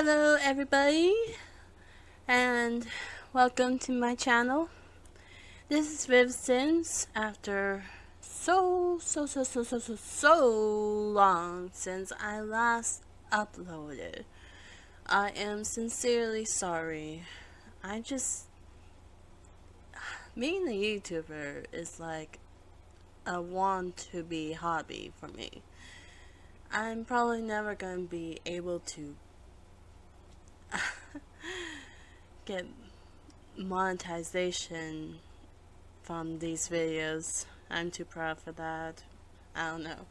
Hello everybody, and welcome to my channel. This is VividSinns after so long since I last uploaded. I am sincerely sorry. Being a YouTuber is like a want to be hobby for me. I'm probably never going to be able to get monetization from these videos. I'm too proud for that. I don't know.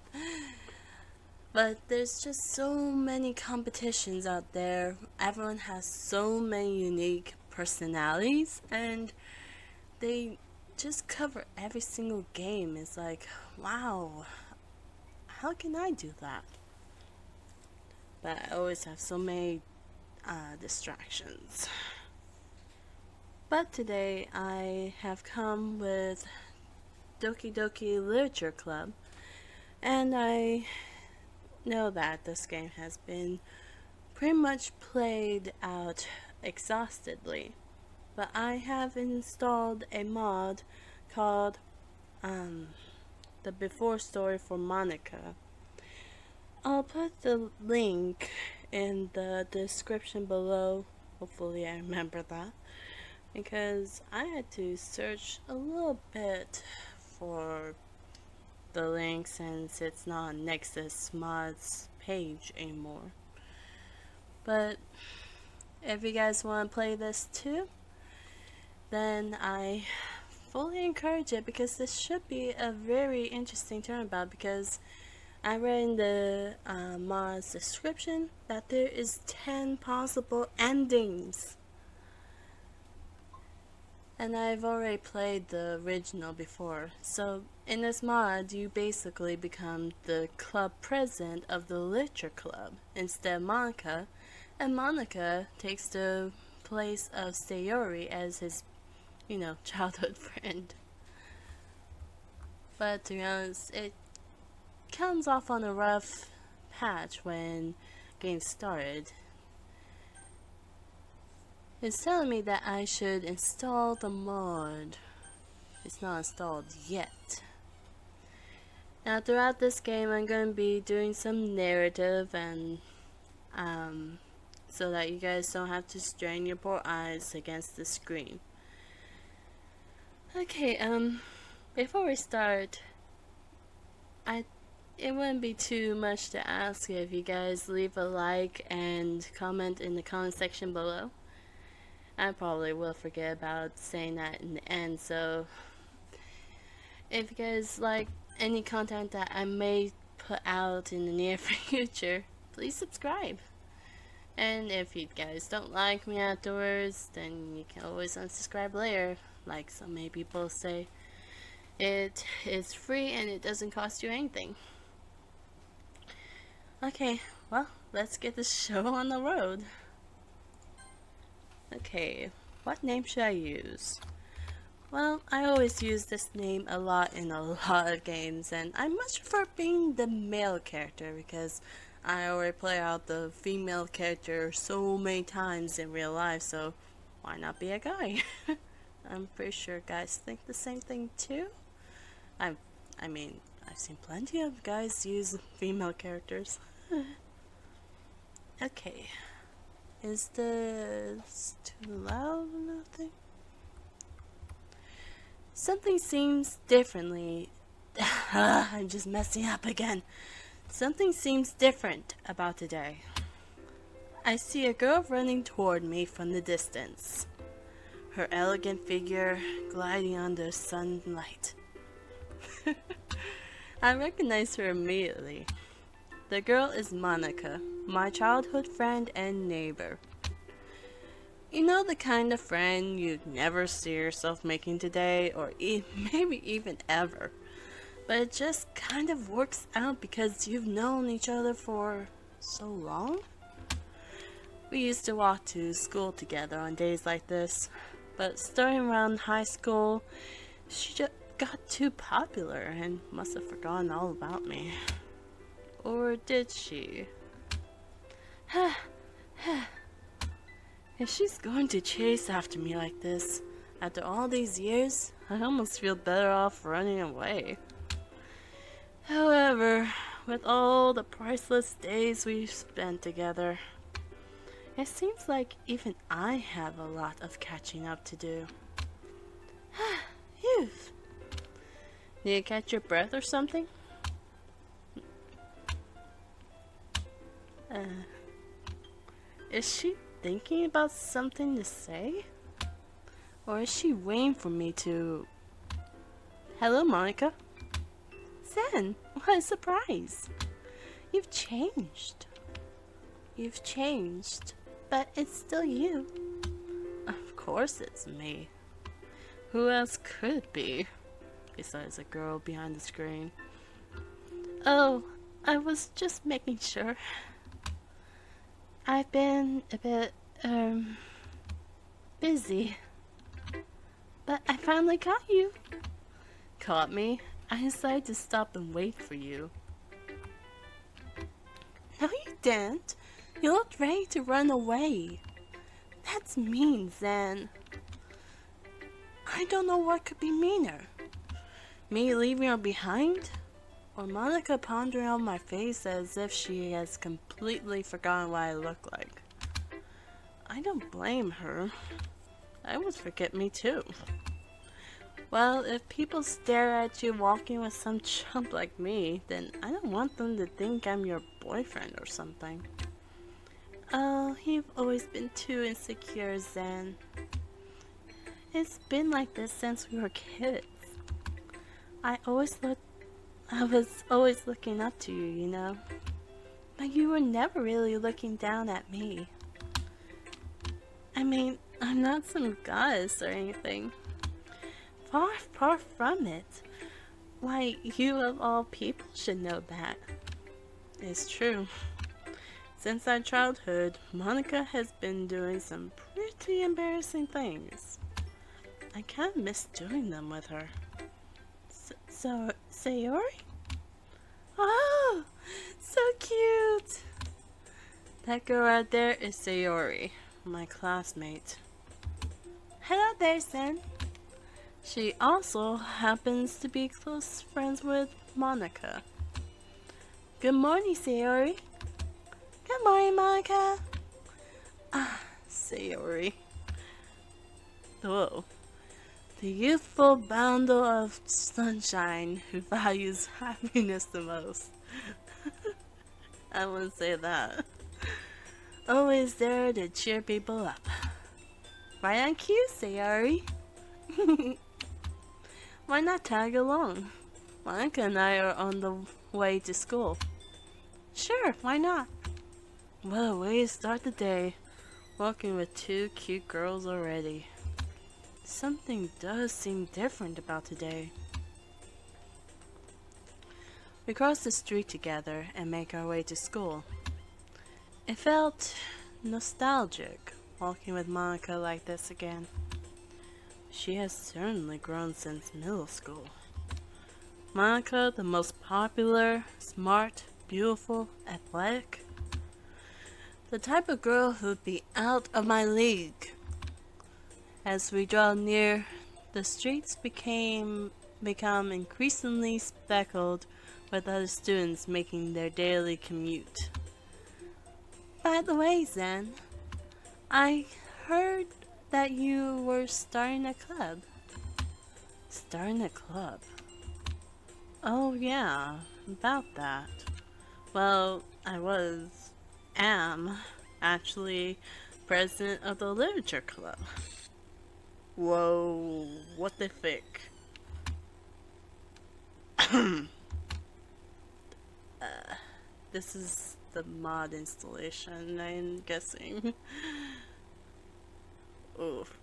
But there's just so many competitions out there. Everyone has so many unique personalities, and they just cover every single game. It's like, wow, how can I do that? But I always have so many distractions. But today I have come with Doki Doki Literature Club, and I know that this game has been pretty much played out exhaustedly, but I have installed a mod called the before story for Monika. I'll put the link in the description below. Hopefully I remember that, because I had to search a little bit for the link since it's not on Nexus Mods page anymore. But if you guys want to play this too, then I fully encourage it, because this should be a very interesting turnabout, because I read in the mod's description that there is 10 possible endings. And I've already played the original before. So in this mod, you basically become the club president of the literature club instead of Monika. And Monika takes the place of Sayori as his, childhood friend. But to be honest, it comes off on a rough patch when game started. It's telling me that I should install the mod. It's not installed yet. Now throughout this game I'm going to be doing some narrative, and so that you guys don't have to strain your poor eyes against the screen. Okay, before we start, it wouldn't be too much to ask if you guys leave a like and comment in the comment section below. I probably will forget about saying that in the end, so if you guys like any content that I may put out in the near future, please subscribe. And if you guys don't like me afterwards, then you can always unsubscribe later, like so many people say. It is free and it doesn't cost you anything. Okay, well, let's get this show on the road. Okay, what name should I use? Well, I always use this name a lot in a lot of games, and I much prefer being the male character because I already play out the female character so many times in real life, so why not be a guy? I'm pretty sure guys think the same thing too. I mean, I've seen plenty of guys use female characters. Okay. Is this too loud or nothing? Something seems differently. I'm just messing up again. Something seems different about today. I see a girl running toward me from the distance. Her elegant figure gliding under sunlight. I recognize her immediately. The girl is Monika, my childhood friend and neighbor. You know, the kind of friend you'd never see yourself making today, or maybe even ever. But it just kind of works out because you've known each other for so long. We used to walk to school together on days like this, but starting around high school, she just got too popular and must have forgotten all about me. Or did she? If she's going to chase after me like this, after all these years, I almost feel better off running away. However, with all the priceless days we've spent together, it seems like even I have a lot of catching up to do. Phew. Need to catch your breath or something? Is she thinking about something to say? Or is she waiting for me to... Hello, Monika. Zen, what a surprise. You've changed. You've changed, but it's still you. Of course it's me. Who else could it be? Besides a girl behind the screen. Oh, I was just making sure. I've been a bit, busy. But I finally caught you. Caught me? I decided to stop and wait for you. No, you didn't. You looked ready to run away. That's mean, Zen. I don't know what could be meaner. Me leaving her behind? Or Monika pondering on my face as if she has completely forgotten what I look like. I don't blame her. I would forget me too. Well, if people stare at you walking with some chump like me, then I don't want them to think I'm your boyfriend or something. Oh, you've always been too insecure, Zen. It's been like this since we were kids. I was always looking up to you, you know? But you were never really looking down at me. I mean, I'm not some goddess or anything. Far, far from it. Why, you of all people should know that. It's true. Since our childhood, Monika has been doing some pretty embarrassing things. I kind of miss doing them with her. So, Sayori? Oh, so cute! That girl right there is Sayori, my classmate. Hello there, Sen. She also happens to be close friends with Monika. Good morning, Sayori. Good morning, Monika. Ah, Sayori. Whoa. The youthful bundle of sunshine who values happiness the most. I wouldn't say that. Always there to cheer people up. Right on cue, Sayori. Why not tag along? Monika and I are on the way to school. Sure, why not? What a way to start the day. Walking with two cute girls already. Something does seem different about today. We cross the street together and make our way to school. It felt nostalgic walking with Monika like this again. She has certainly grown since middle school. Monika, the most popular, smart, beautiful, athletic. The type of girl who'd be out of my league. As we draw near, the streets become increasingly speckled with other students making their daily commute. By the way, Zen, I heard that you were starting a club. Starting a club? Oh yeah, about that. Well, am actually president of the Literature Club. Whoa, what the frick? This is the mod installation, I'm guessing. Oof.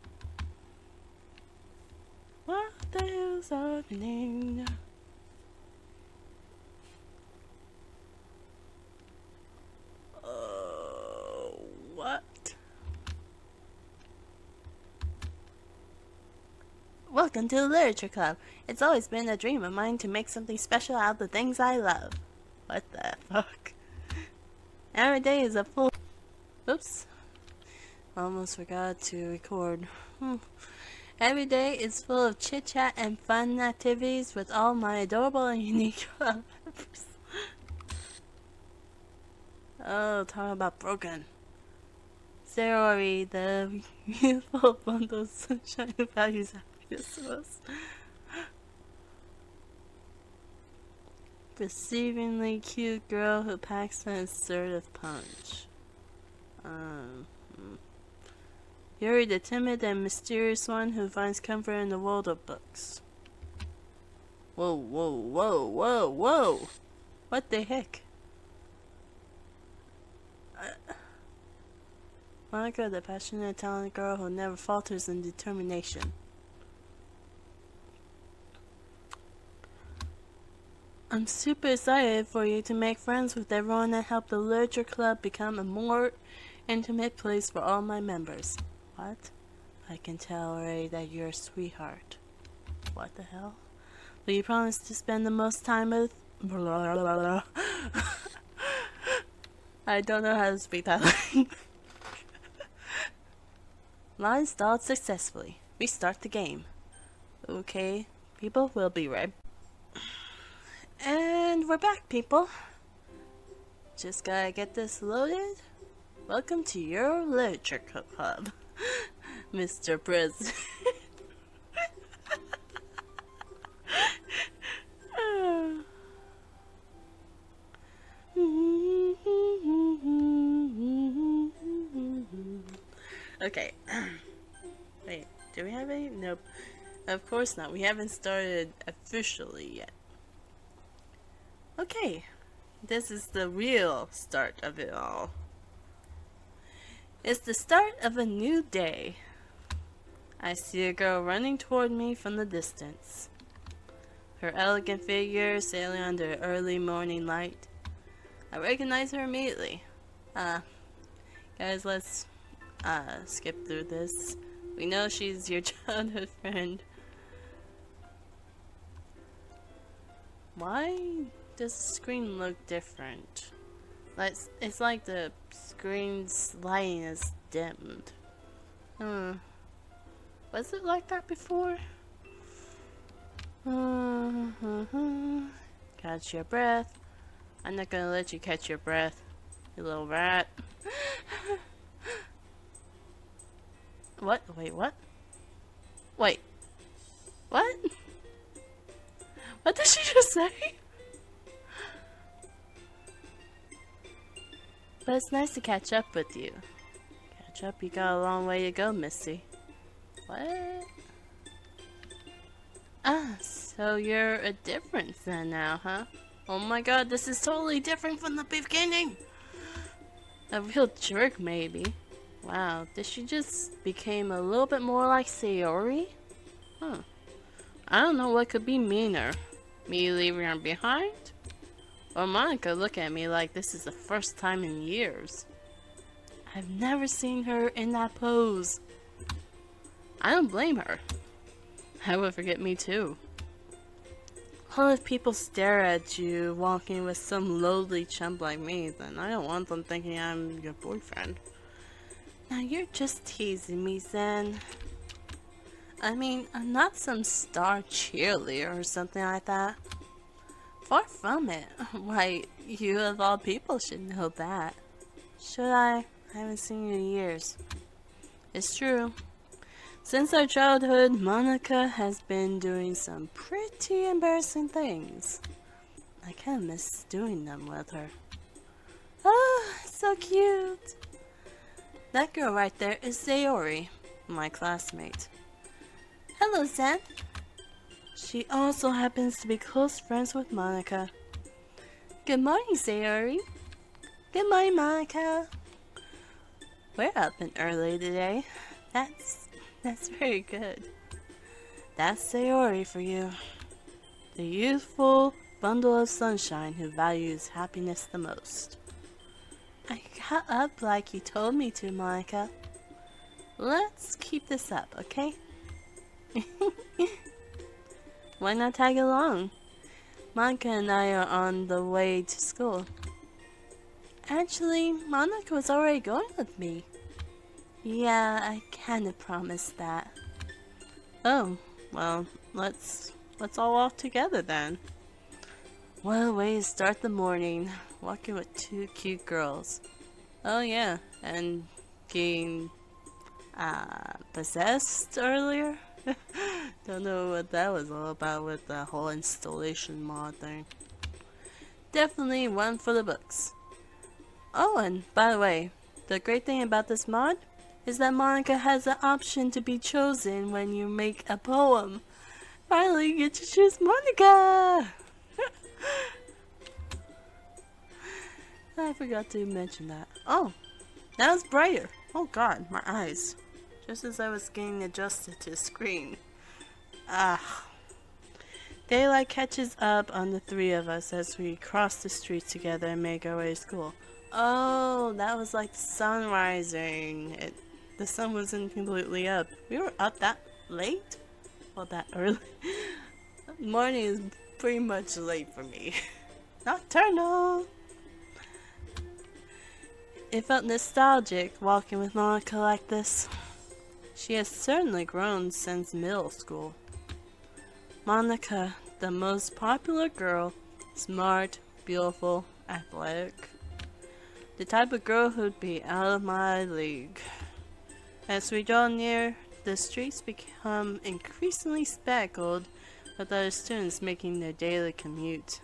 What the hell's happening? What? Welcome to the Literature Club. It's always been a dream of mine to make something special out of the things I love. What the fuck? Every day is a full... Oops. Almost forgot to record. Every day is full of chit chat and fun activities with all my adorable and unique club members. Oh, talk about broken. Sayori, the beautiful bundle of sunshine who values happiness the most. Deceivingly cute girl who packs an assertive punch. Yuri, the timid and mysterious one who finds comfort in the world of books. Whoa, whoa, whoa, whoa, whoa! What the heck? Monika, the passionate, talented girl who never falters in determination. I'm super excited for you to make friends with everyone and help the literature club become a more intimate place for all my members. What? I can tell already that you're a sweetheart. What the hell? Will you promise to spend the most time with... Blah, blah, blah, blah. I don't know how to speak that language. Line installed successfully. We start the game. Okay, people, will be right. And we're back, people. Just gotta get this loaded. Welcome to your literature club, Mr. President. Okay. Wait, do we have any? Nope. Of course not. We haven't started officially yet. Okay. This is the real start of it all. It's the start of a new day. I see a girl running toward me from the distance. Her elegant figure sailing under the early morning light. I recognize her immediately. Guys, let's skip through this. We know she's your childhood friend. Why does the screen look different? Like, it's like the screen's lighting is dimmed. Was it like that before? Catch your breath. I'm not gonna let you catch your breath, you little rat. What? Wait, what? Wait. What? What did she just say? But it's nice to catch up with you. Catch up, you got a long way to go, Missy. What? Ah, so you're a difference then now, huh? Oh my god, this is totally different from the beginning! A real jerk, maybe. Wow, did she just became a little bit more like Sayori? Huh. I don't know what could be meaner. Me leaving her behind? Or Monika looking at me like this is the first time in years. I've never seen her in that pose. I don't blame her. I would forget me too. Well, if people stare at you walking with some lowly chump like me, then I don't want them thinking I'm your boyfriend. Now you're just teasing me, Zen. I mean, I'm not some star cheerleader or something like that. Far from it. Why, you of all people should know that. Should I? I haven't seen you in years. It's true. Since our childhood, Monika has been doing some pretty embarrassing things. I kinda miss doing them with her. Oh, so cute. That girl right there is Sayori, my classmate. Hello, Zen. She also happens to be close friends with Monika. Good morning, Sayori. Good morning, Monika. We're up and early today. That's very good. That's Sayori for you. The youthful bundle of sunshine who values happiness the most. I got up like you told me to, Monika. Let's keep this up, okay? Why not tag along? Monika and I are on the way to school. Actually, Monika was already going with me. Yeah, I kinda promised that. Oh, well, let's all walk together then. What a way to start the morning, walking with two cute girls. Oh yeah, and getting possessed earlier? Don't know what that was all about with the whole installation mod thing. Definitely one for the books. Oh, and by the way, the great thing about this mod is that Monika has the option to be chosen when you make a poem. Finally, you get to choose Monika! I forgot to mention that. Oh, that was brighter. Oh god, my eyes. Just as I was getting adjusted to the screen. Ah. Daylight catches up on the three of us as we cross the streets together and make our way to school. Oh, that was like the sun rising. The sun wasn't completely up. We were up that late? Well, that early. Morning is pretty much late for me. Nocturnal! It felt nostalgic walking with Monika like this. She has certainly grown since middle school. Monika, the most popular girl, smart, beautiful, athletic. The type of girl who'd be out of my league. As we draw near, the streets become increasingly speckled with other students making their daily commute.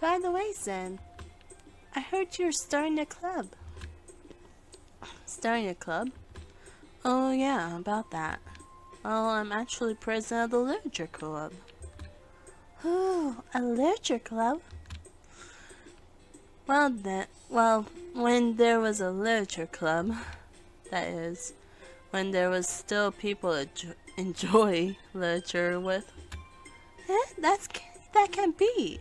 By the way, Zen, I heard you're starting a club. Starting a club? Oh yeah, about that. Well, I'm actually president of the literature club. Ooh, a literature club? Well, when there was a literature club, that is, when there was still people to enjoy literature with. That can be.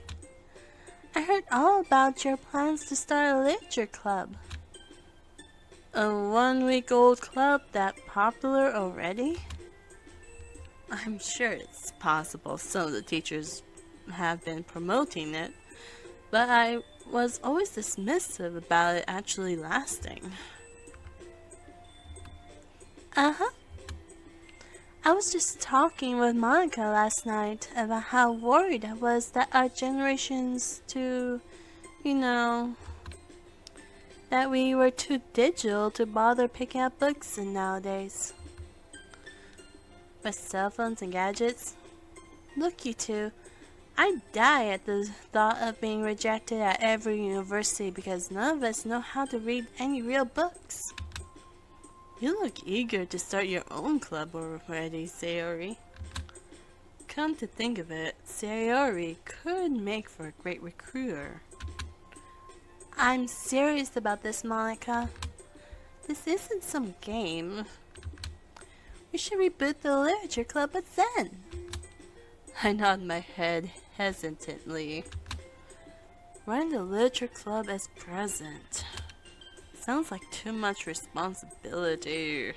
I heard all about your plans to start a literature club. A 1-week-old club that popular already? I'm sure it's possible some of the teachers have been promoting it, but I was always dismissive about it actually lasting. Uh-huh. I was just talking with Monika last night about how worried I was that our generation's too, that we were too digital to bother picking up books nowadays. With cell phones and gadgets. Look, you two, I die at the thought of being rejected at every university because none of us know how to read any real books. You look eager to start your own club already, Sayori. Come to think of it, Sayori could make for a great recruiter. I'm serious about this, Monika. This isn't some game. We should reboot the literature club with Zen. I nod my head hesitantly. Running the literature club as president. Sounds like too much responsibility.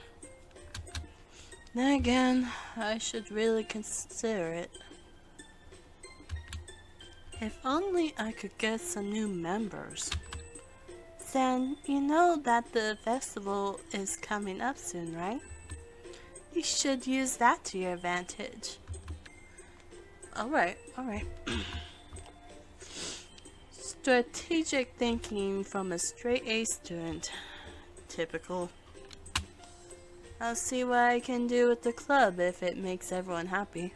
Then again, I should really consider it. If only I could get some new members. Then, you know that the festival is coming up soon, right? You should use that to your advantage. Alright. Strategic thinking from a straight A student. Typical. I'll see what I can do with the club if it makes everyone happy.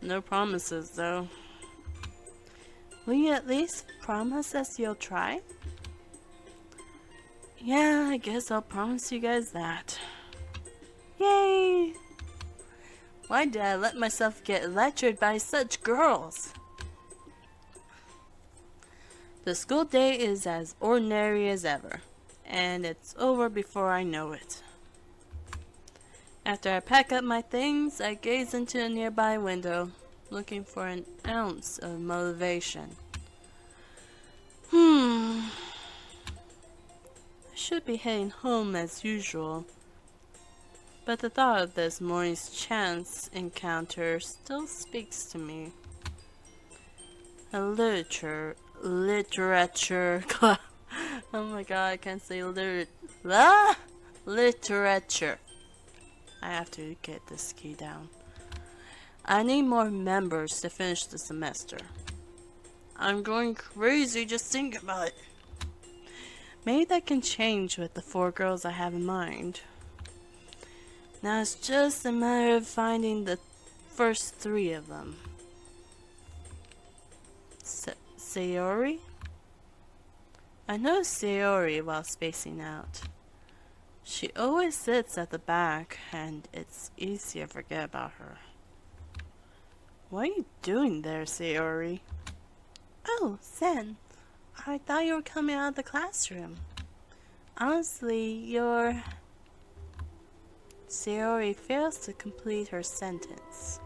No promises though. Will you at least promise us you'll try? Yeah, I guess I'll promise you guys that. Yay! Why did I let myself get lectured by such girls? The school day is as ordinary as ever, and it's over before I know it. After I pack up my things, I gaze into a nearby window, looking for an ounce of motivation. I should be heading home as usual, but the thought of this morning's chance encounter still speaks to me. A literature club. Oh my god, I can't say literature. I have to get this key down. I need more members to finish the semester. I'm going crazy just thinking about it. Maybe that can change with the 4 girls I have in mind. Now it's just a matter of finding the first 3 of them. Sayori? I know Sayori while spacing out. She always sits at the back, and it's easy to forget about her. What are you doing there, Sayori? Oh, Zen. I thought you were coming out of the classroom. Honestly, your... Sayori fails to complete her sentence.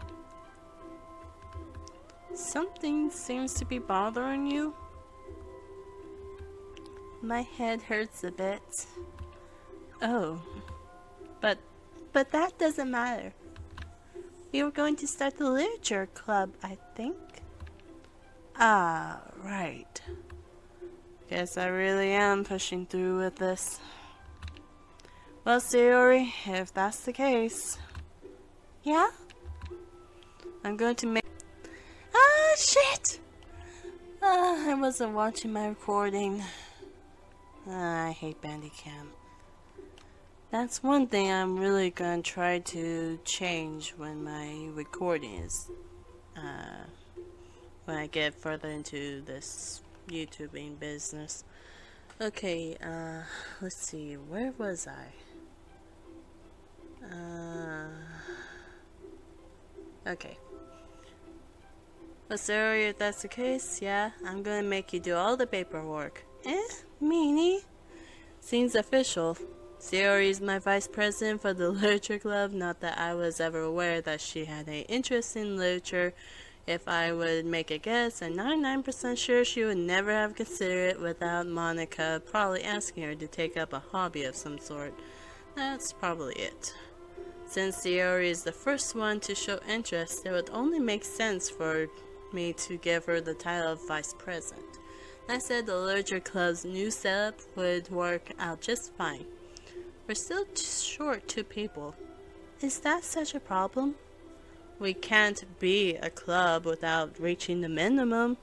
Something seems to be bothering you? My head hurts a bit. Oh, but that doesn't matter. We were going to start the literature club, I think. Ah, right. Guess I really am pushing through with this. Well, Sayori, if that's the case... Yeah? I'm going to make... Ah, shit! I wasn't watching my recording. I hate Bandicam. That's one thing I'm really gonna try to change when my recording is, when I get further into this YouTubing business. Okay, let's see, where was I? Okay. Well, Sarah, if that's the case, yeah, I'm gonna make you do all the paperwork. Meanie? Seems official. Sayori is my vice president for the literature club. Not that I was ever aware that she had an interest in literature. If I would make a guess, I'm 99% sure she would never have considered it without Monika probably asking her to take up a hobby of some sort. That's probably it. Since Sayori is the first one to show interest, it would only make sense for me to give her the title of vice president. I said the literature club's new setup would work out just fine. We're still short 2 people. Is that such a problem? We can't be a club without reaching the minimum.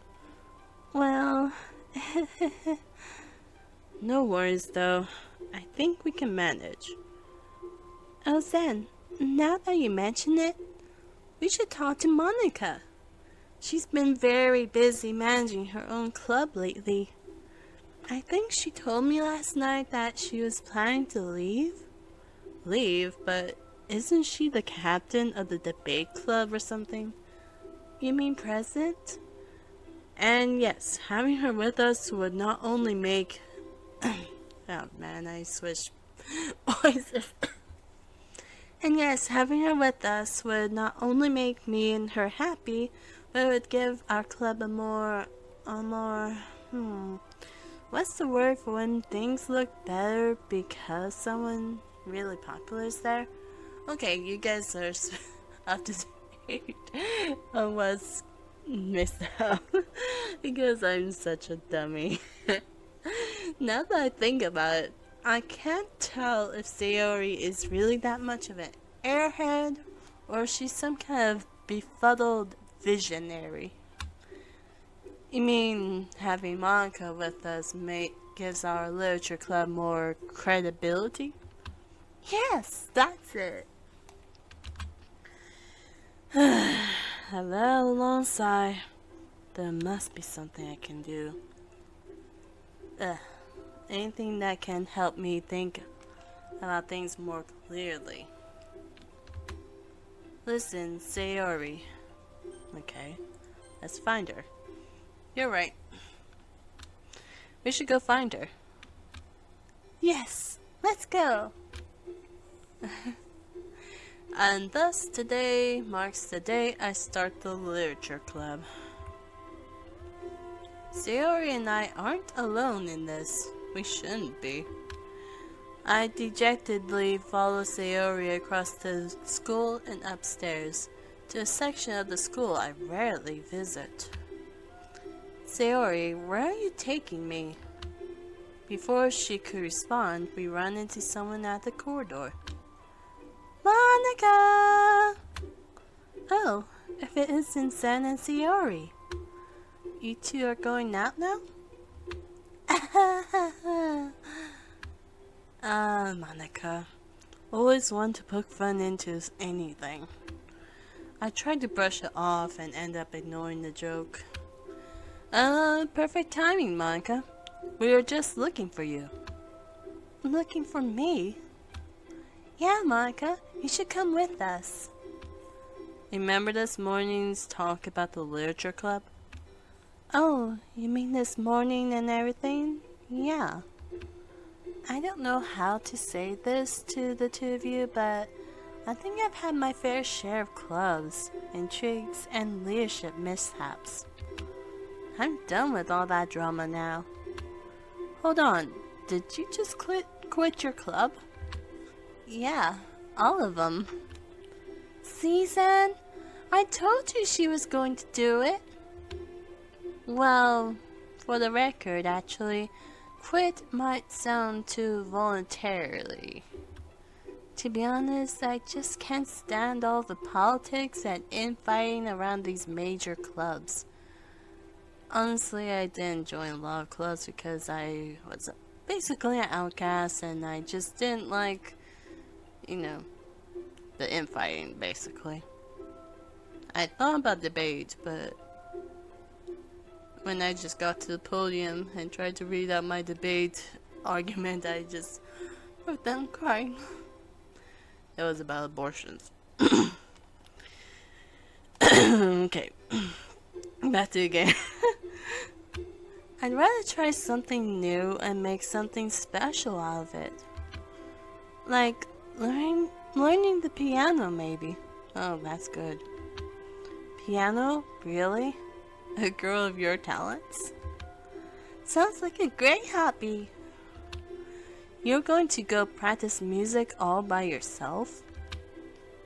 Well... No worries though. I think we can manage. Oh Zen, now that you mention it, we should talk to Monika. She's been very busy managing her own club lately. I think she told me last night that she was planning to leave. Leave? But isn't she the captain of the debate club or something? You mean president? And yes, having her with us would not only make... Oh man, I switched voices. And yes, having her with us would not only make me and her happy, but it would give our club a more, what's the word for when things look better because someone really popular is there? Okay, you guys are up to date on what's missed out because I'm such a dummy. Now that I think about it, I can't tell if Sayori is really that much of an airhead or if she's some kind of befuddled visionary. You mean having Monika with us gives our literature club more credibility? Yes, that's it. A little long sigh. There must be something I can do. Anything that can help me think about things more clearly. Listen, Sayori. Okay, let's find her. You're right. We should go find her. Yes, let's go. And thus today marks the day I start the literature club. Sayori and I aren't alone in this. We shouldn't be. I dejectedly follow Sayori across the school and upstairs to a section of the school I rarely visit. Sayori, where are you taking me? Before she could respond, we ran into someone at the corridor. Monika! Oh, if it isn't Zen and Sayori. You two are going out now? Monika. Always want to poke fun into anything. I tried to brush it off and end up ignoring the joke. Perfect timing, Monika. We were just looking for you. Looking for me? Yeah, Monika, you should come with us. Remember this morning's talk about the literature club? Oh, you mean this morning and everything? Yeah. I don't know how to say this to the two of you, but I think I've had my fair share of clubs, intrigues, and leadership mishaps. I'm done with all that drama now. Hold on, did you just quit your club? Yeah, all of them. See, Zen? I told you she was going to do it. Well, for the record, actually, quit might sound too voluntarily. To be honest, I just can't stand all the politics and infighting around these major clubs. Honestly, I didn't join a lot of clubs because I was basically an outcast and I just didn't like, the infighting, basically. I thought about debate, but when I just got to the podium and tried to read out my debate argument, I just broke down crying. It was about abortions. Okay, back to the game. I'd rather try something new and make something special out of it. Like learning the piano, maybe. Oh, that's good. Piano? Really? A girl of your talents? Sounds like a great hobby. You're going to go practice music all by yourself?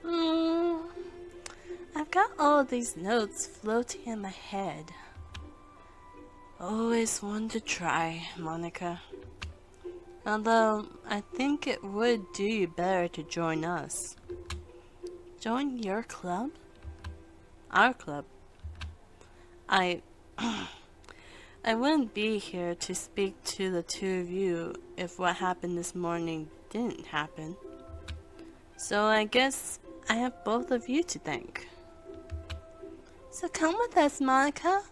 I've got all of these notes floating in my head. Always one to try, Monika. Although, I think it would do you better to join us. Join your club? Our club. I wouldn't be here to speak to the two of you if what happened this morning didn't happen. So I guess I have both of you to thank. So come with us, Monika.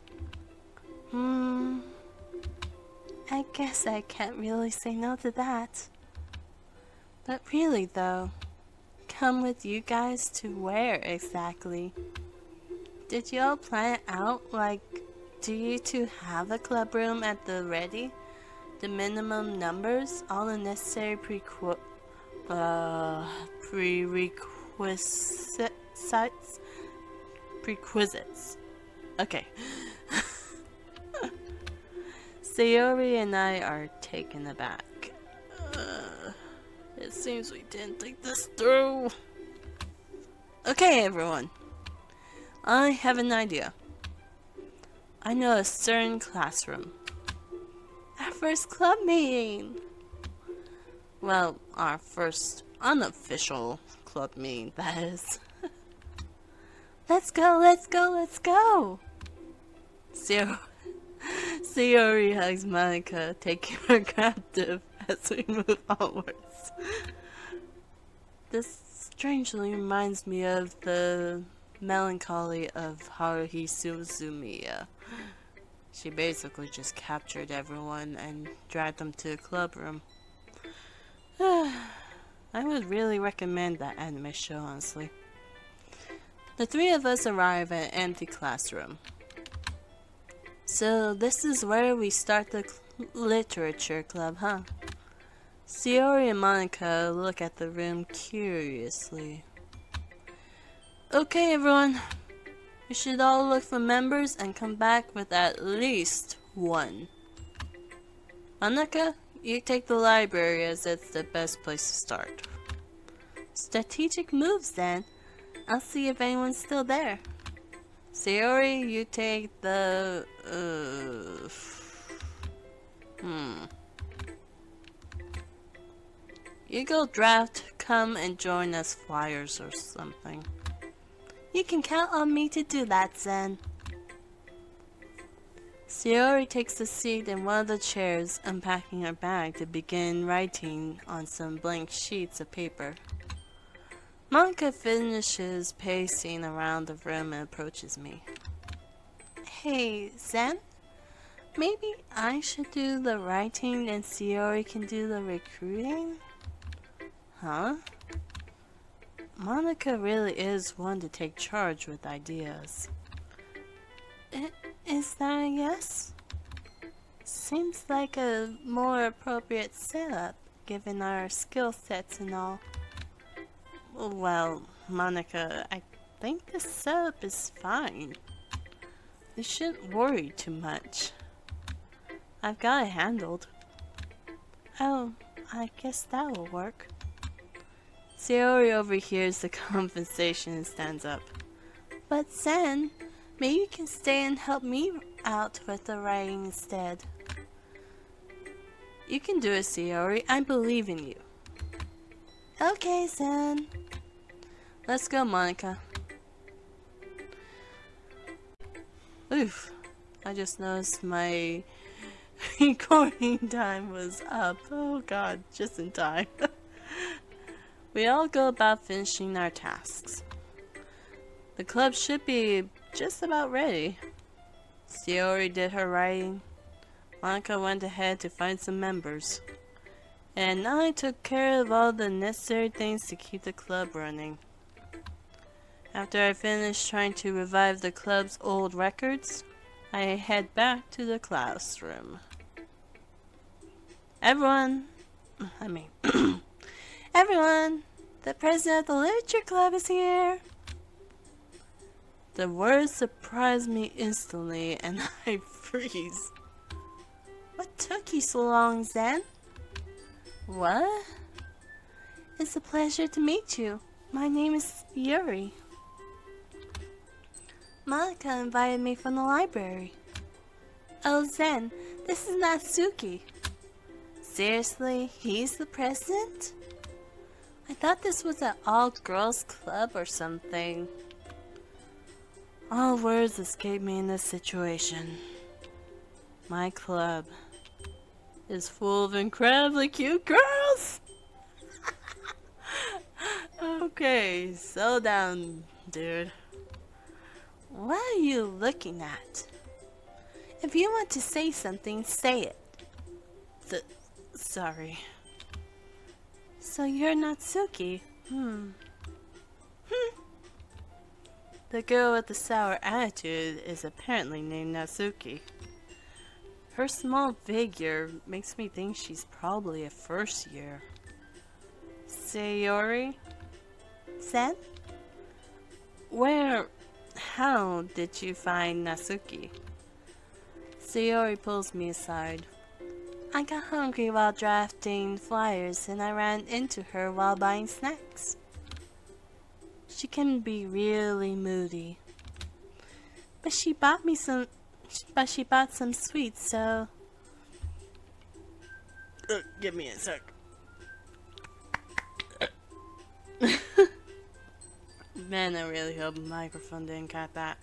I guess I can't really say no to that. But really though, come with you guys to where exactly? Did you all plan it out? Like, do you two have a club room at the ready? The minimum numbers? All the necessary prerequisites? Okay. Sayori and I are taken aback. It seems we didn't think this through. Okay, everyone. I have an idea. I know a certain classroom. Our first club meeting! Well, our first unofficial club meeting, that is. Let's go, let's go, let's go! Sayori hugs Monika, taking her captive as we move onwards. This strangely reminds me of the melancholy of Haruhi Suzumiya. She basically just captured everyone and dragged them to a club room. I would really recommend that anime show, honestly. The three of us arrive at an empty classroom. So this is where we start the literature club, huh? Sayori and Monika look at the room curiously. Okay, everyone. We should all look for members and come back with at least one. Monika, you take the library as it's the best place to start. Strategic moves then. I'll see if anyone's still there. Sayori, you take the... Eagle Draft, come and join us flyers or something. You can count on me to do that, Zen. Sayori takes a seat in one of the chairs, unpacking her bag to begin writing on some blank sheets of paper. Monika finishes pacing around the room and approaches me. Hey, Zen? Maybe I should do the writing and Sayori can do the recruiting? Huh? Monika really is one to take charge with ideas. Is that a yes? Seems like a more appropriate setup, given our skill sets and all. Well, Monika, I think the setup is fine. You shouldn't worry too much. I've got it handled. Oh, I guess that will work. Sayori overhears the conversation and stands up. But Zen, maybe you can stay and help me out with the writing instead. You can do it, Sayori. I believe in you. Okay, Zen. Let's go, Monika. Oof. I just noticed my recording time was up. Oh god, just in time. We all go about finishing our tasks. The club should be just about ready. Sayori did her writing. Monika went ahead to find some members. And I took care of all the necessary things to keep the club running. After I finished trying to revive the club's old records, I head back to the classroom. Everyone, the president of the literature club is here. The words surprised me instantly and I freeze. What took you so long, Zen? What? It's a pleasure to meet you. My name is Yuri. Monika invited me from the library. Oh, Zen, this is Natsuki. Seriously, he's the president? I thought this was an all-girls club or something. All words escape me in this situation. My club is full of incredibly cute girls! Okay, slow down, dude. What are you looking at? If you want to say something, say it. Sorry. So you're Natsuki? The girl with the sour attitude is apparently named Natsuki. Her small figure makes me think she's probably a first year. Sayori? Zen? How did you find Natsuki? Sayori pulls me aside. I got hungry while drafting flyers and I ran into her while buying snacks. She can be really moody. But she bought some sweets, so... give me a sec. Man, I really hope the microphone didn't cut that.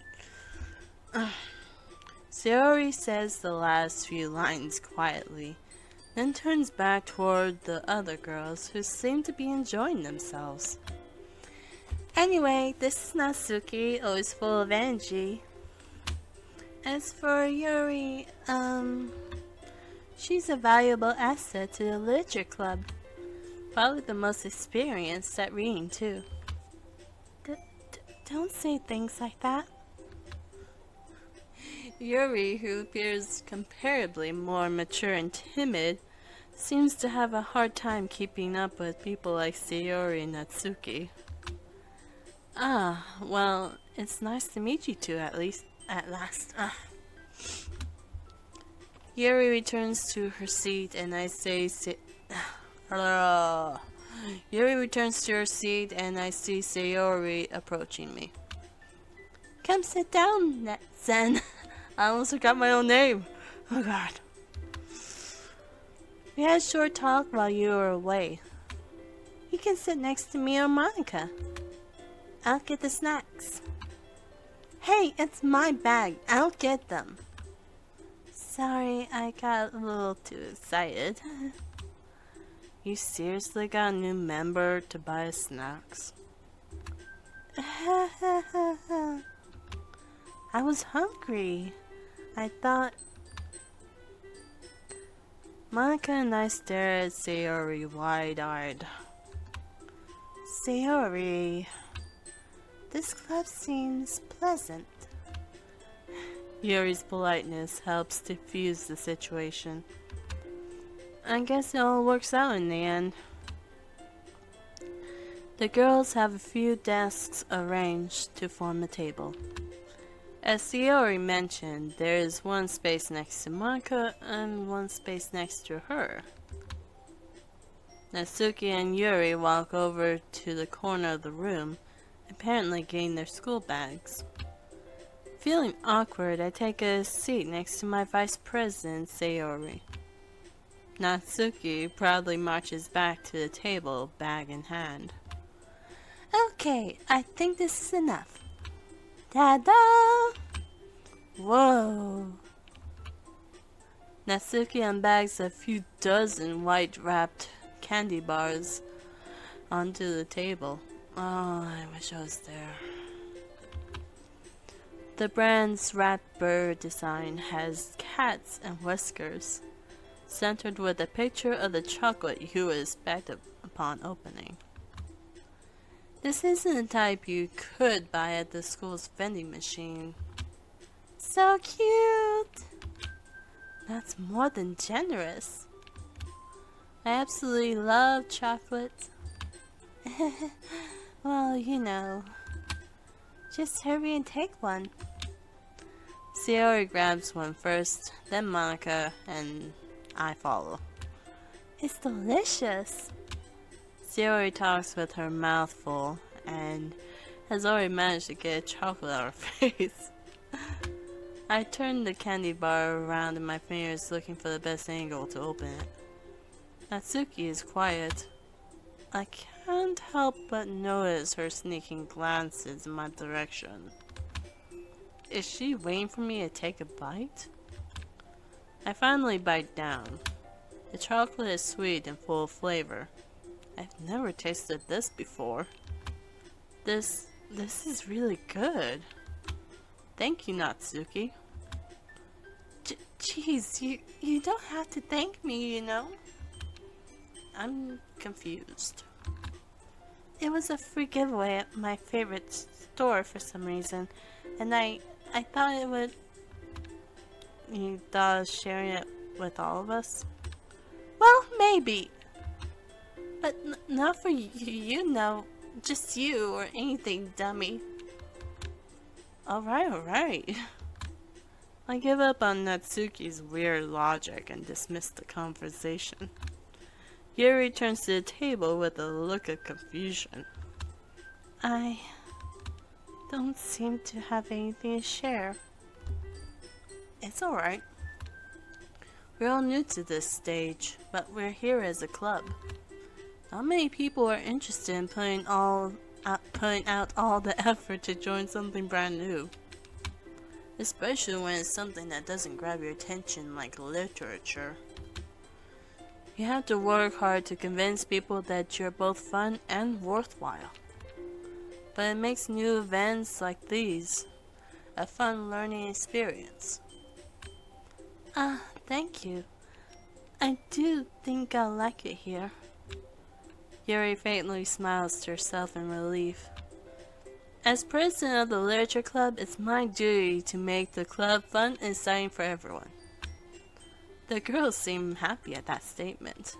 Sayori says the last few lines quietly, then turns back toward the other girls who seem to be enjoying themselves. Anyway, this is Natsuki, always full of energy. As for Yuri, she's a valuable asset to the literature club. Probably the most experienced at reading, too. Don't say things like that. Yuri, who appears comparably more mature and timid, seems to have a hard time keeping up with people like Sayori and Natsuki. Ah, well, it's nice to meet you two at last. Yuri returns to her seat and I say Yuri returns to her seat and I see Sayori approaching me. Come sit down, Zen. I almost forgot my own name. Oh god. We had a short talk while you were away. You can sit next to me or Monika. I'll get the snacks. Hey, it's my bag. I'll get them. Sorry, I got a little too excited. You seriously got a new member to buy us snacks? I was hungry. I thought... Monika and I stared at Sayori wide-eyed. Sayori, this club seems pleasant. Yuri's politeness helps diffuse the situation. I guess it all works out in the end. The girls have a few desks arranged to form a table. As Sayori mentioned, there is one space next to Monika and one space next to her. Natsuki and Yuri walk over to the corner of the room, apparently getting their school bags. Feeling awkward, I take a seat next to my vice president, Sayori. Natsuki proudly marches back to the table, bag in hand. Okay, I think this is enough. Ta-da! Whoa! Natsuki unbags a few dozen white-wrapped candy bars onto the table. Oh, I wish I was there. The brand's wrapper design has cats and whiskers, centered with a picture of the chocolate you would expect upon opening. This isn't the type you could buy at the school's vending machine. So cute! That's more than generous. I absolutely love chocolate. Well, you know. Just hurry and take one. Sayori grabs one first, then Monika, and I follow. It's delicious. Sayori talks with her mouth full and has already managed to get chocolate out of her face. I turn the candy bar around in my fingers looking for the best angle to open it. Natsuki is quiet. I can't help but notice her sneaking glances in my direction. Is she waiting for me to take a bite? I finally bite down. The chocolate is sweet and full of flavor. I've never tasted this before. This is really good. Thank you, Natsuki. Jeez, you don't have to thank me, you know? I'm confused. It was a free giveaway at my favorite store for some reason, and I thought it would... You thought I was sharing it with all of us? Well, maybe. But not for you know, just you or anything, dummy. Alright. I give up on Natsuki's weird logic and dismiss the conversation. Yuri turns to the table with a look of confusion. I don't seem to have anything to share. It's alright. We're all new to this stage, but we're here as a club. Not many people are interested in putting out all the effort to join something brand new. Especially when it's something that doesn't grab your attention like literature. You have to work hard to convince people that you're both fun and worthwhile. But it makes new events like these a fun learning experience. Thank you. I do think I'll like it here. Yuri faintly smiles to herself in relief. As president of the Literature Club, it's my duty to make the club fun and exciting for everyone. The girls seem happy at that statement.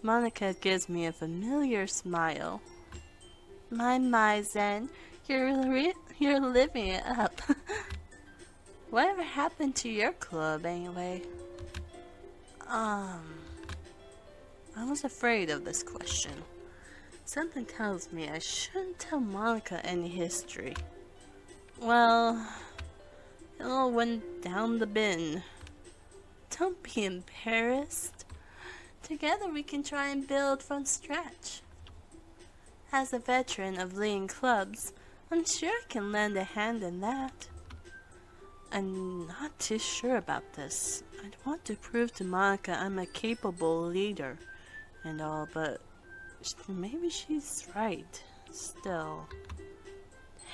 Monika gives me a familiar smile. My Zen, you're living it up. Whatever happened to your club anyway? I was afraid of this question. Something tells me I shouldn't tell Monika any history. Well, it all went down the bin. Don't be embarrassed. Together we can try and build from scratch. As a veteran of leading clubs, I'm sure I can lend a hand in that. I'm not too sure about this. I'd want to prove to Monika I'm a capable leader and all, but maybe she's right. Still.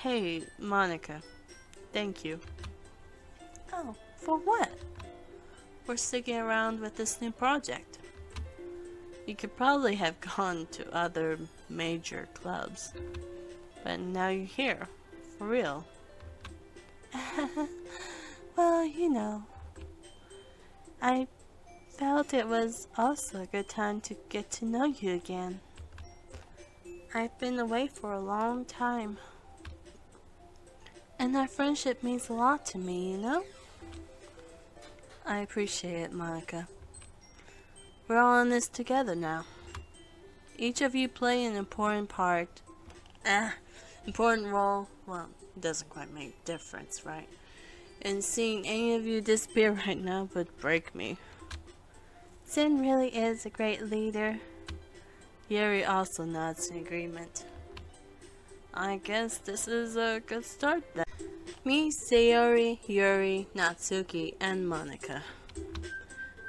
Hey, Monika. Thank you. Oh, for what? For sticking around with this new project. You could probably have gone to other major clubs, but now you're here, for real. Well, you know, I felt it was also a good time to get to know you again. I've been away for a long time, and our friendship means a lot to me, you know? I appreciate it, Monika. We're all in this together now. Each of you play an important part. Important role. Well, it doesn't quite make a difference, right? And seeing any of you disappear right now would break me. Zin really is a great leader. Yuri also nods in agreement. I guess this is a good start then. Me, Sayori, Yuri, Natsuki, and Monika.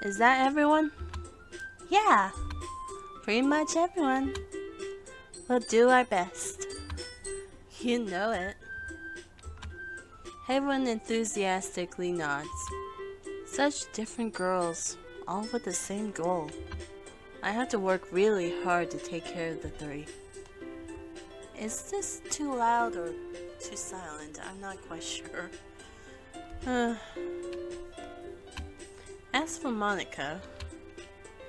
Is that everyone? Yeah, pretty much everyone. We'll do our best. You know it. Everyone enthusiastically nods. Such different girls, all with the same goal. I have to work really hard to take care of the three. Is this too loud or too silent? I'm not quite sure. As for Monika,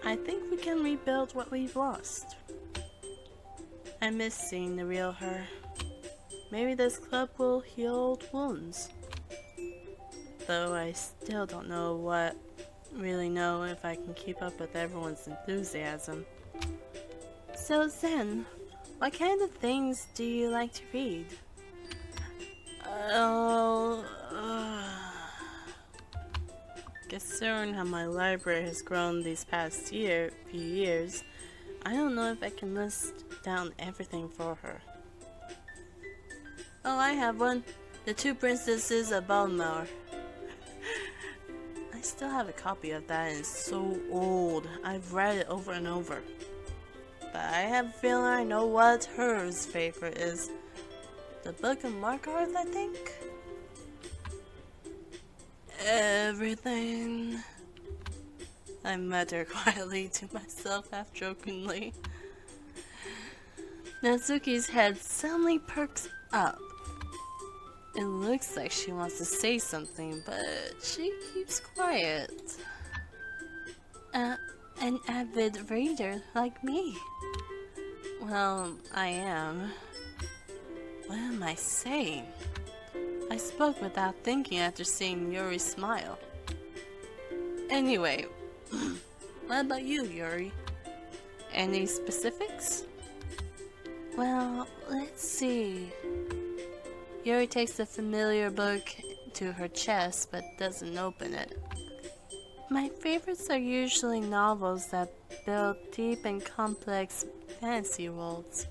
I think we can rebuild what we've lost. I miss seeing the real her. Maybe this club will heal old wounds. Though I still don't really know if I can keep up with everyone's enthusiasm. So Zen, what kind of things do you like to read? Considering how my library has grown these past few years, I don't know if I can list down everything for her. Oh, I have one. The Two Princesses of Balmor. I still have a copy of that and it's so old. I've read it over and over. But I have a feeling I know what hers favorite is. The Book of Markarth, I think? Everything. I mutter quietly to myself half jokingly. Natsuki's head suddenly perks up. It looks like she wants to say something, but she keeps quiet. An avid reader like me. Well, I am. What am I saying? I spoke without thinking after seeing Yuri smile. Anyway, what about you, Yuri? Any specifics? Well, let's see. Yuri takes the familiar book to her chest but doesn't open it. My favorites are usually novels that build deep and complex fantasy worlds.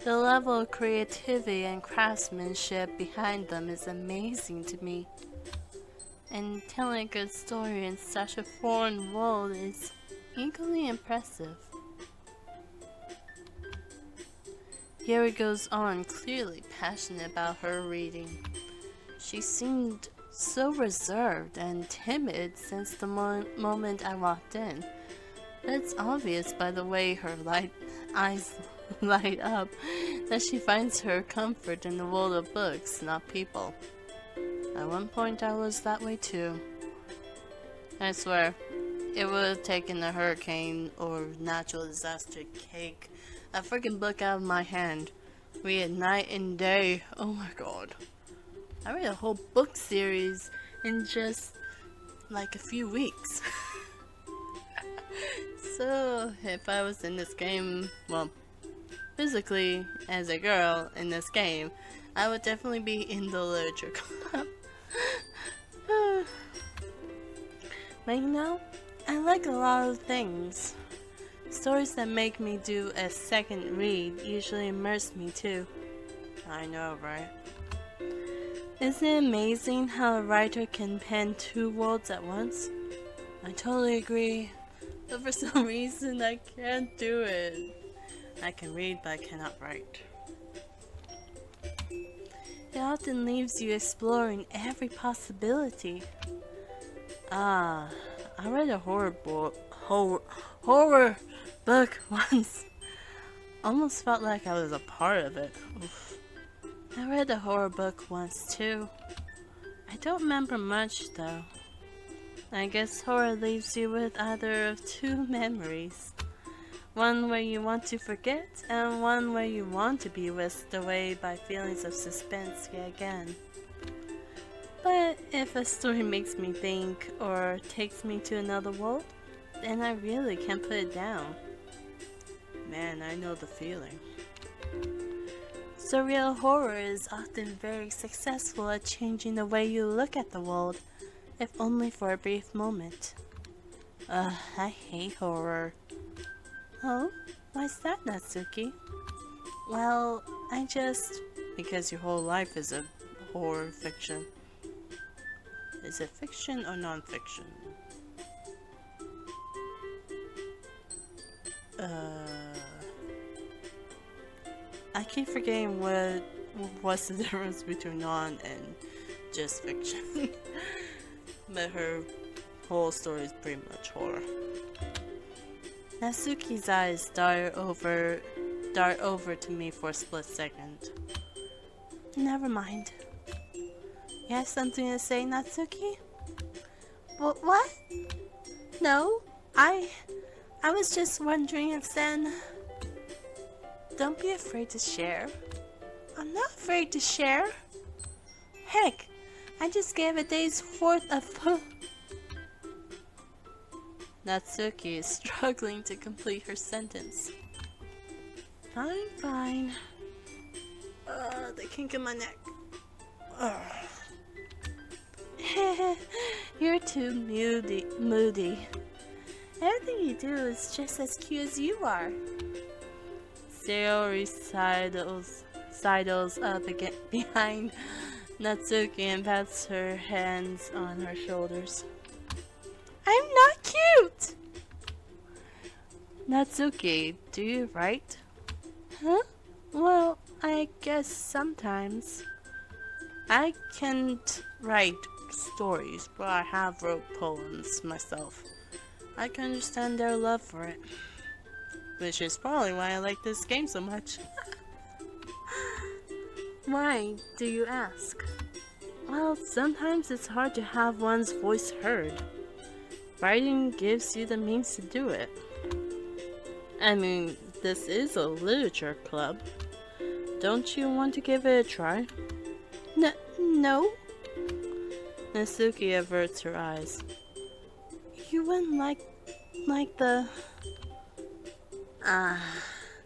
The level of creativity and craftsmanship behind them is amazing to me. And telling a good story in such a foreign world is equally impressive. Yuri goes on, clearly passionate about her reading. She seemed so reserved and timid since the moment I walked in. But it's obvious by the way her eyes light up that she finds her comfort in the world of books, not people. At one point I was that way too. I swear, it would have taken a hurricane or natural disaster to take a freaking book out of my hand. Read it night and day. Oh my god. I read a whole book series in just like a few weeks. So if I was in this game, well, physically as a girl in this game, I would definitely be in the literature club. But you know, I like a lot of things. Stories that make me do a second read usually immerse me too. I know, right? Isn't it amazing how a writer can pen two worlds at once? I totally agree, but for some reason I can't do it. I can read, but I cannot write. It often leaves you exploring every possibility. I read a horror book once. Almost felt like I was a part of it. Oof. I read a horror book once too. I don't remember much though. I guess horror leaves you with either of two memories. One where you want to forget, and one where you want to be whisked away by feelings of suspense yet again. But if a story makes me think, or takes me to another world, then I really can't put it down. Man, I know the feeling. Surreal horror is often very successful at changing the way you look at the world, if only for a brief moment. I hate horror. Oh, why's that, Natsuki? Well, because your whole life is a horror fiction. Is it fiction or non-fiction? I keep forgetting what's the difference between non and just fiction. But her whole story is pretty much horror. Natsuki's eyes dart over to me for a split second. Never mind. You have something to say, Natsuki? What? No, I was just wondering if then... Don't be afraid to share. I'm not afraid to share. Heck, I just gave a day's worth of food. Natsuki is struggling to complete her sentence. Fine. The kink in my neck. You're too moody. Everything you do is just as cute as you are. Sayori sidles up again behind Natsuki and pats her hands on her shoulders. I'm not cute! Natsuki, do you write? Huh? Well, I guess sometimes. I can't write stories, but I have wrote poems myself. I can understand their love for it. Which is probably why I like this game so much. Why, do you ask? Well, sometimes it's hard to have one's voice heard. Writing gives you the means to do it. I mean, this is a literature club. Don't you want to give it a try? No. Natsuki averts her eyes. You wouldn't like the...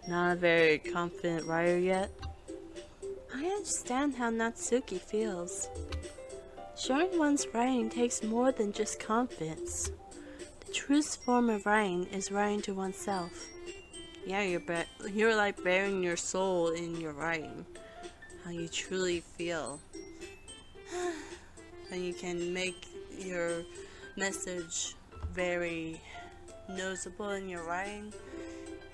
not a very confident writer yet. I understand how Natsuki feels. Sharing one's writing takes more than just confidence. The truest form of writing is writing to oneself. Yeah, you're like bearing your soul in your writing. How you truly feel. And you can make your message very noticeable in your writing.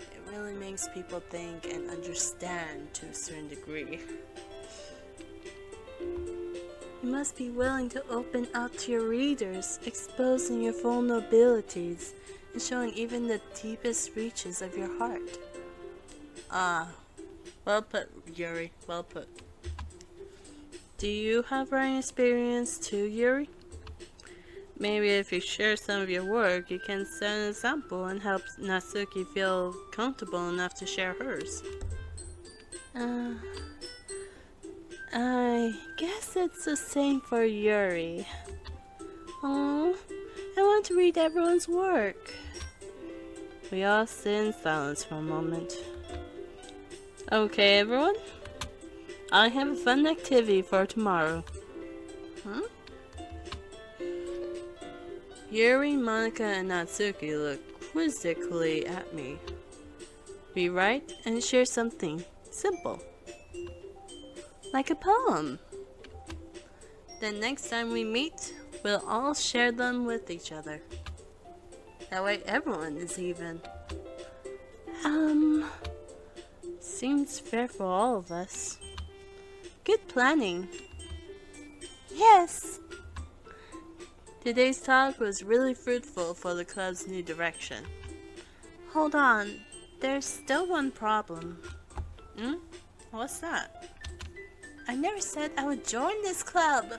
It really makes people think and understand to a certain degree. You must be willing to open up to your readers, exposing your vulnerabilities and showing even the deepest reaches of your heart. Well put, Yuri, well put. Do you have writing experience too, Yuri? Maybe if you share some of your work, you can set an example and help Natsuki feel comfortable enough to share hers. I guess it's the same for Yuri. Oh, I want to read everyone's work. We all sit in silence for a moment. Okay, everyone. I have a fun activity for tomorrow. Huh? Yuri, Monika, and Natsuki look quizzically at me. We write and share something simple, like a poem. Then next time we meet, we'll all share them with each other. That way everyone is even. Seems fair for all of us. Good planning. Yes! Today's talk was really fruitful for the club's new direction. Hold on, there's still one problem. What's that? I never said I would join this club.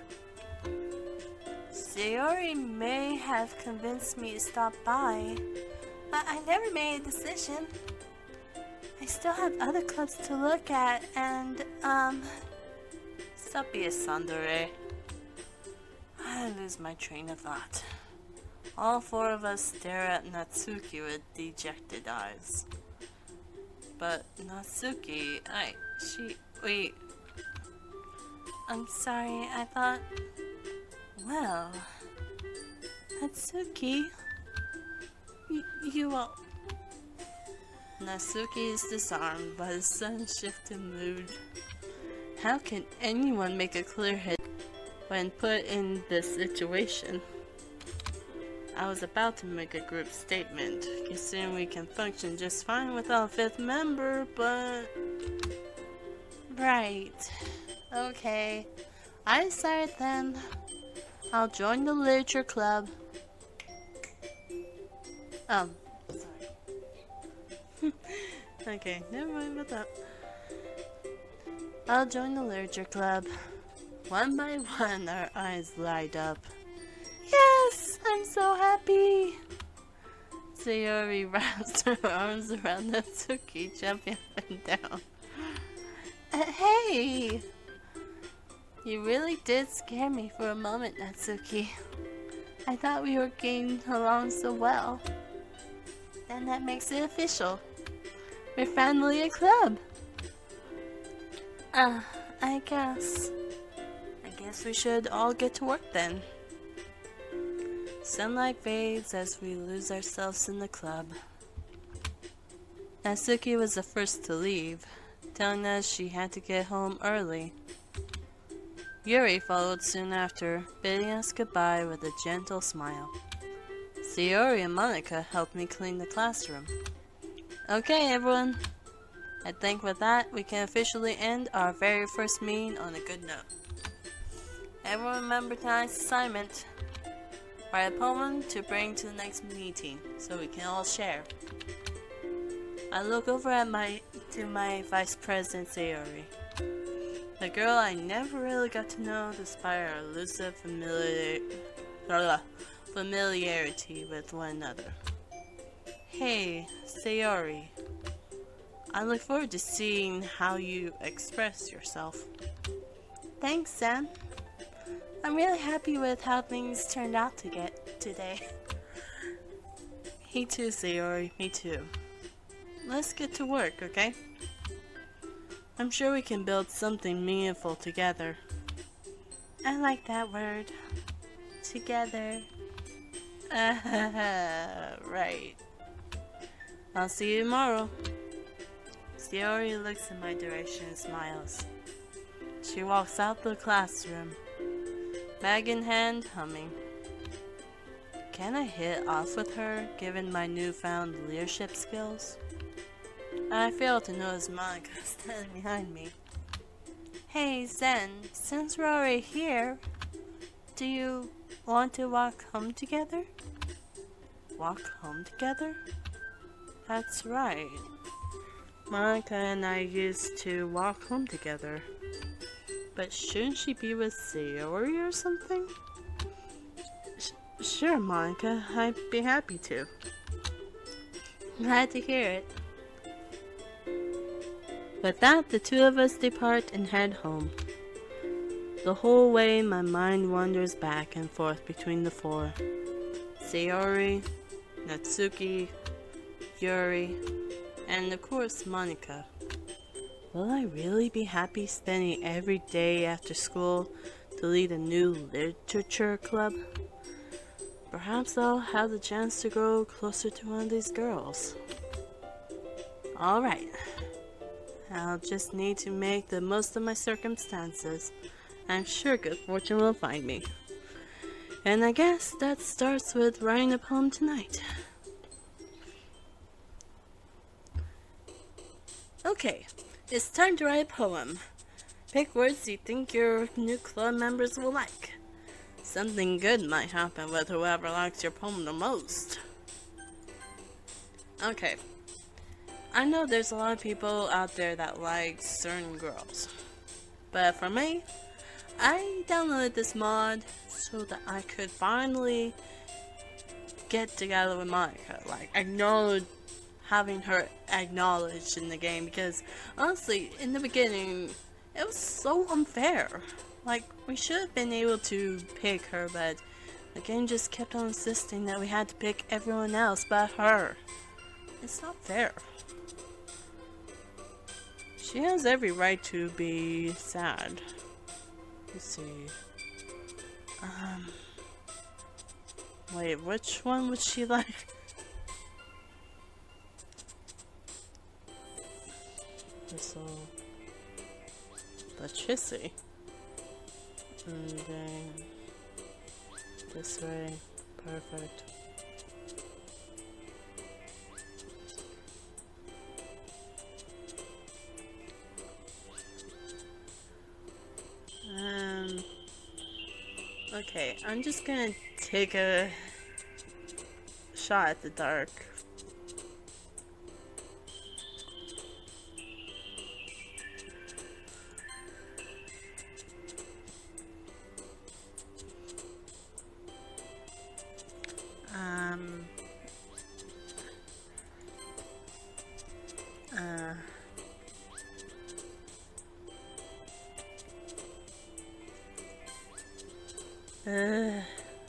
Sayori may have convinced me to stop by, but I never made a decision. I still have other clubs to look at and, Stop being Sandere. I lose my train of thought. All four of us stare at Natsuki with dejected eyes. But Natsuki, wait. I'm sorry, I thought... Well... Natsuki... You all... Natsuki is disarmed by the sudden shift in mood. How can anyone make a clear head when put in this situation? I was about to make a group statement, considering we can function just fine without a fifth member, but... Right. Okay. I decided then. I'll join the literature club. Sorry. Okay, never mind about that. I'll join the literature club. One by one, our eyes light up. Yes! I'm so happy! Sayori wraps her arms around Natsuki, jumping up and down. Hey! You really did scare me for a moment, Natsuki. I thought we were getting along so well. Then that makes it official. We're finally a club. I guess we should all get to work then. Sunlight fades as we lose ourselves in the club. Natsuki was the first to leave, telling us she had to get home early. Yuri followed soon after, bidding us goodbye with a gentle smile. Sayori and Monika helped me clean the classroom. Okay, everyone. I think with that, we can officially end our very first meeting on a good note. Everyone remember tonight's assignment. Write a poem to bring to the next meeting, so we can all share. I look over at my Vice President Sayori. The girl I never really got to know despite our elusive familiarity with one another. Hey, Sayori. I look forward to seeing how you express yourself. Thanks, Sam. I'm really happy with how things turned out today. Me too, Sayori. Me too. Let's get to work, okay? I'm sure we can build something meaningful together. I like that word. Together. Right. I'll see you tomorrow. Sayori looks in my direction and smiles. She walks out the classroom, bag in hand, humming. Can I hit off with her, given my newfound leadership skills? I fail to notice Monika standing behind me. Hey Zen, since we're already here, do you want to walk home together? Walk home together? That's right. Monika and I used to walk home together. But shouldn't she be with Sayori or something? Sure, Monika, I'd be happy to. Glad to hear it. With that, the two of us depart and head home. The whole way, my mind wanders back and forth between the four. Sayori, Natsuki, Yuri, and of course Monika. Will I really be happy spending every day after school to lead a new literature club? Perhaps I'll have the chance to grow closer to one of these girls. Alright. I'll just need to make the most of my circumstances. I'm sure good fortune will find me. And I guess that starts with writing a poem tonight. Okay, it's time to write a poem. Pick words you think your new club members will like. Something good might happen with whoever likes your poem the most. Okay, I know there's a lot of people out there that like certain girls. But for me, I downloaded this mod so that I could finally get together with Monika. Like, acknowledge having her acknowledged in the game, because honestly, in the beginning, it was so unfair. Like, we should have been able to pick her, but the game just kept on insisting that we had to pick everyone else but her. It's not fair. She has every right to be sad. Let's see. Wait, which one would she like? This'll... Electricity. And then... this way. Perfect. Okay, I'm just gonna take a shot at the dark.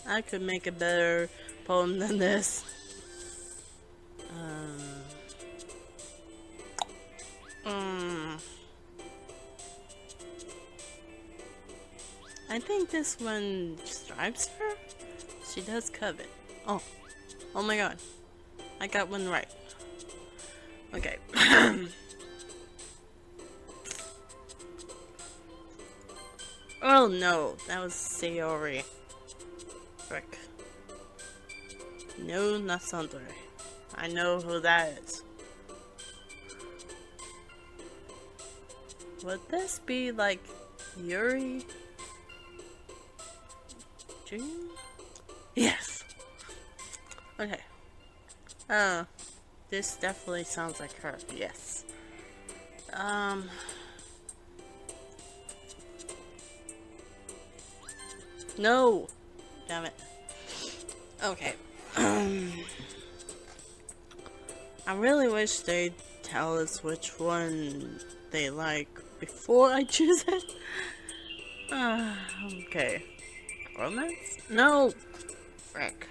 I could make a better poem than this. I think this one stripes her? She does covet. Oh my god. I got one right. Okay. Oh no, that was Sayori. Frick. No, not Sandre. I know who that is. Would this be like Yuri? June? Yes! Okay. This definitely sounds like her, yes. No! Damn it. Okay. I really wish they'd tell us which one they like before I choose it. Okay. Romance? No! Frick.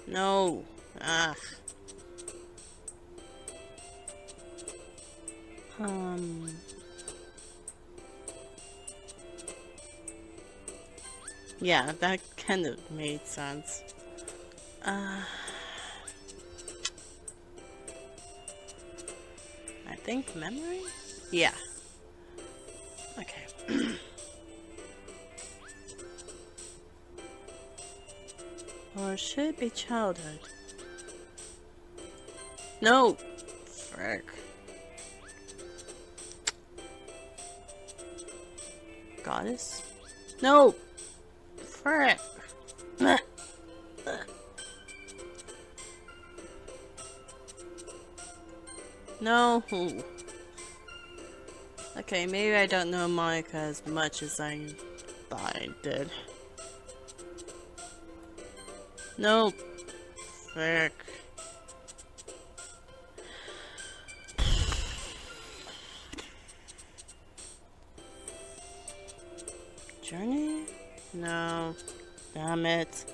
No. Yeah, that kind of made sense. I think memory? Yeah. Okay. Or should it be childhood? No! Frick. Goddess? No! Frick! No! Okay, maybe I don't know Monika as much as I thought I did. No! Frick. Journey? No. Damn it.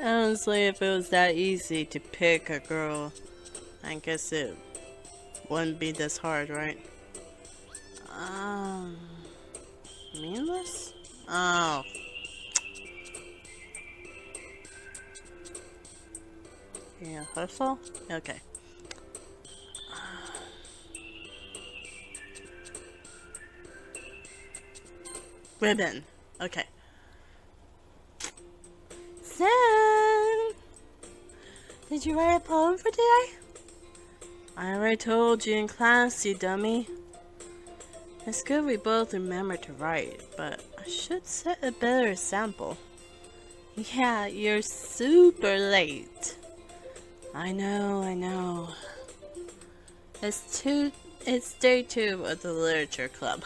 Honestly, if it was that easy to pick a girl, I guess it wouldn't be this hard, right? Um, meaningless? Oh. Yeah, hustle? Okay. Ribbon. Okay. Sam! Did you write a poem for today? I already told you in class, you dummy. It's good we both remember to write, but I should set a better example. Yeah, you're super late. I know. It's day 2 of the literature club.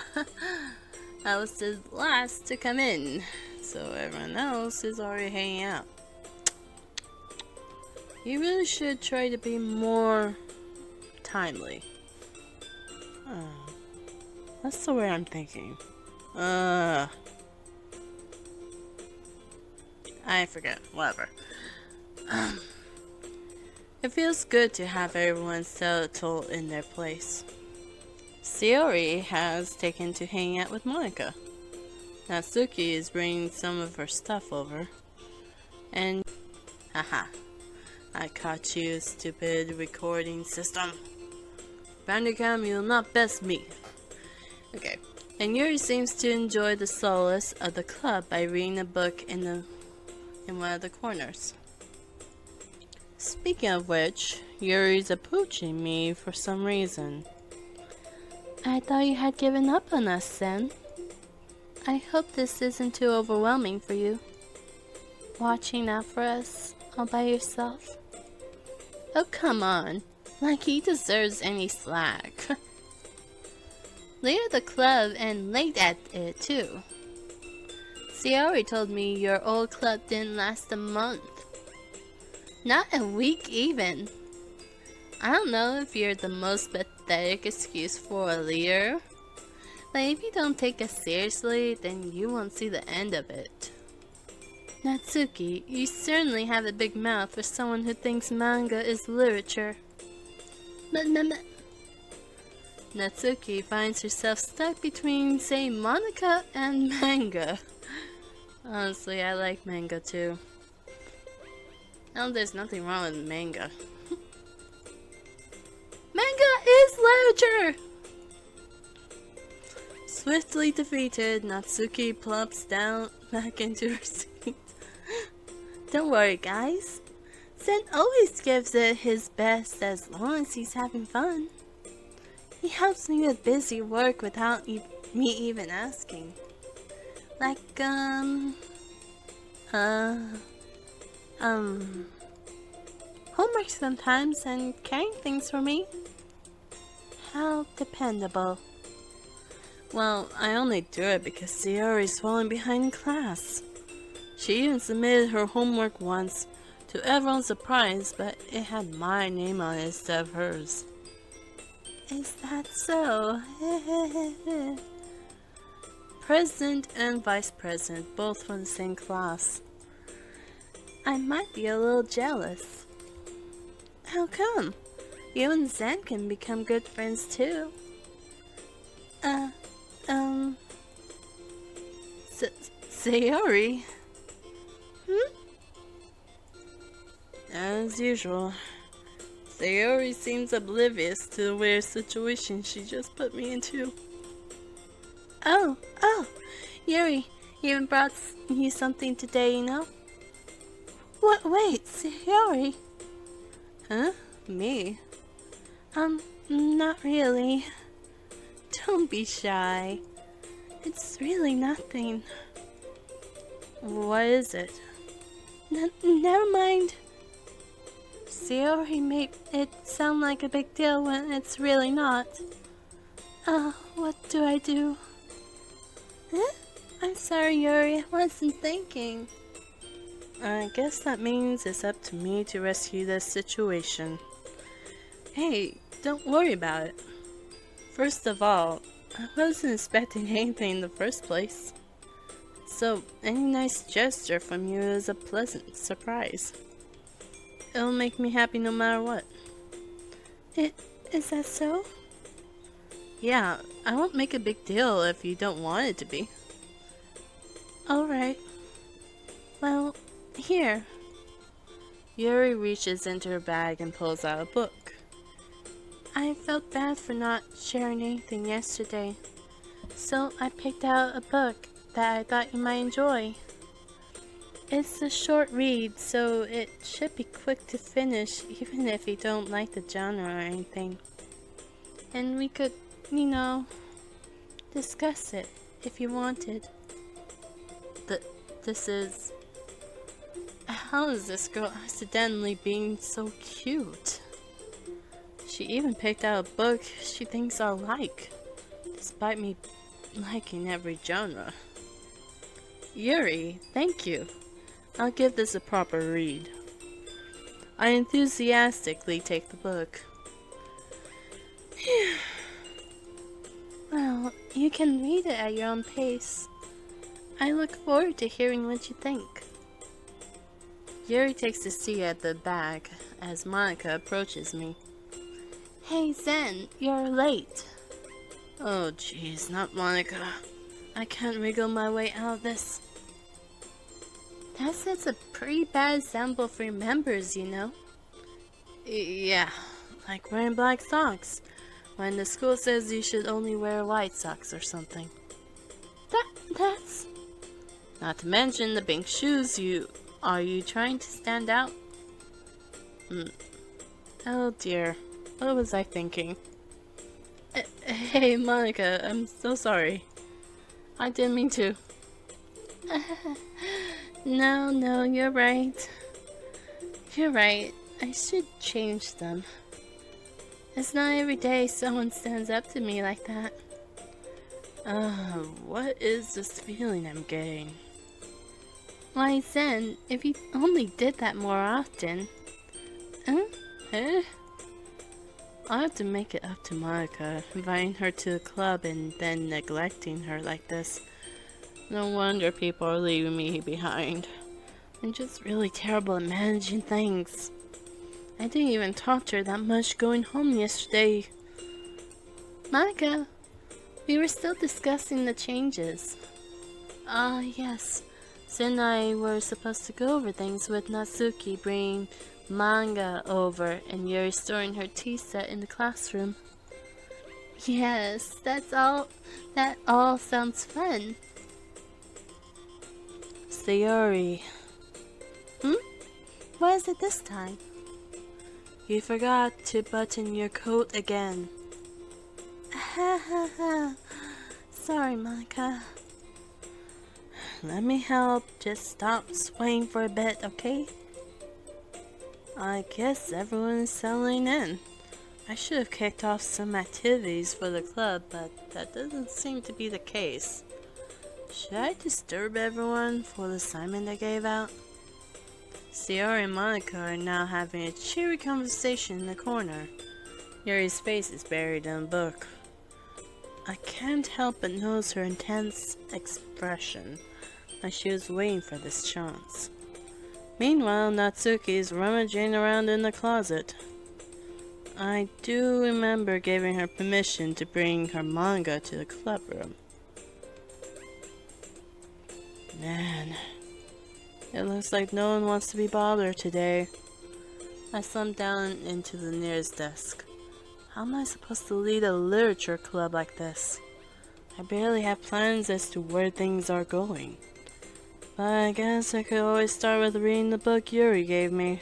I was the last to come in, so everyone else is already hanging out. You really should try to be more timely. That's the way I'm thinking. I forget. Whatever. It feels good to have everyone settled in their place. Sayori has taken to hanging out with Monika. Natsuki is bringing some of her stuff over. And haha, I caught you, stupid recording system. Bandicam, you'll not best me. Okay, and Yuri seems to enjoy the solace of the club by reading a book in one of the corners. Speaking of which, Yuri's approaching me for some reason. I thought you had given up on us, Sen. I hope this isn't too overwhelming for you. Watching out for us all by yourself. Oh, come on. Like he deserves any slack. Leader of the club and late at it too. Sayori told me your old club didn't last a month. Not a week even. I don't know if you're the most pathetic excuse for a leader, but if you don't take us seriously, then you won't see the end of it. Natsuki, you certainly have a big mouth for someone who thinks manga is literature. Natsuki finds herself stuck between, say, Monika and manga. Honestly, I like manga too. No, there's nothing wrong with manga. Manga is literature! Swiftly defeated, Natsuki plumps down back into her seat. Don't worry, guys. Sen always gives it his best as long as he's having fun. He helps me with busy work without me even asking. Like, homework sometimes and carrying things for me. How dependable. Well, I only do it because Sayori's falling behind in class. She even submitted her homework once, to everyone's surprise, but it had my name on it instead of hers. Is that so? President and vice president, both from the same class. I might be a little jealous. How come? You and Zen can become good friends too. Sayori? As usual, Sayori seems oblivious to the weird situation she just put me into. Oh, Yuri, he even brought you something today, you know? What? Wait, Sayori? Huh? Me? Not really. Don't be shy. It's really nothing. What is it? Never mind. Sayori made it sound like a big deal when it's really not. What do I do? Huh? I'm sorry, Yuri, I wasn't thinking. I guess that means it's up to me to rescue this situation. Hey, don't worry about it. First of all, I wasn't expecting anything in the first place. So any nice gesture from you is a pleasant surprise. It'll make me happy no matter what. Is that so? Yeah, I won't make a big deal if you don't want it to be. Alright. Well, here. Yuri reaches into her bag and pulls out a book. I felt bad for not sharing anything yesterday, so I picked out a book that I thought you might enjoy. It's a short read, so it should be quick to finish even if you don't like the genre or anything. And we could, discuss it if you wanted. This is... How is this girl accidentally being so cute? She even picked out a book she thinks I'll like, despite me liking every genre. Yuri, thank you. I'll give this a proper read. I enthusiastically take the book. Well, you can read it at your own pace. I look forward to hearing what you think. Yuri takes a seat at the back as Monika approaches me. Hey Zen, you're late. Oh jeez, not Monika. I can't wriggle my way out of this. That sets a pretty bad example for your members, you know. Yeah, like wearing black socks, when the school says you should only wear white socks or something. That's... Not to mention the pink shoes. Are you trying to stand out? Oh dear, what was I thinking? Hey Monika, I'm so sorry. I didn't mean to. No, you're right. You're right. I should change them. It's not every day someone stands up to me like that. What is this feeling I'm getting? Why, Zen, if you only did that more often. Eh? I'll have to make it up to Monika, inviting her to the club and then neglecting her like this. No wonder people are leaving me behind. I'm just really terrible at managing things. I didn't even talk to her that much going home yesterday. Monika, we were still discussing the changes. Yes. Zen and I were supposed to go over things with Natsuki bringing manga over and Yuri storing her tea set in the classroom. Yes, that all sounds fun. Sayori. What is it this time? You forgot to button your coat again. Sorry, Monika. Let me help. Just stop swaying for a bit, okay? I guess everyone is settling in. I should have kicked off some activities for the club, but that doesn't seem to be the case. Should I disturb everyone for the assignment I gave out? Sayori and Monika are now having a cheery conversation in the corner. Yuri's face is buried in a book. I can't help but notice her intense expression, like she was waiting for this chance. Meanwhile, Natsuki is rummaging around in the closet. I do remember giving her permission to bring her manga to the club room. Man, it looks like no one wants to be bothered today. I slumped down into the nearest desk. How am I supposed to lead a literature club like this? I barely have plans as to where things are going. But I guess I could always start with reading the book Yuri gave me.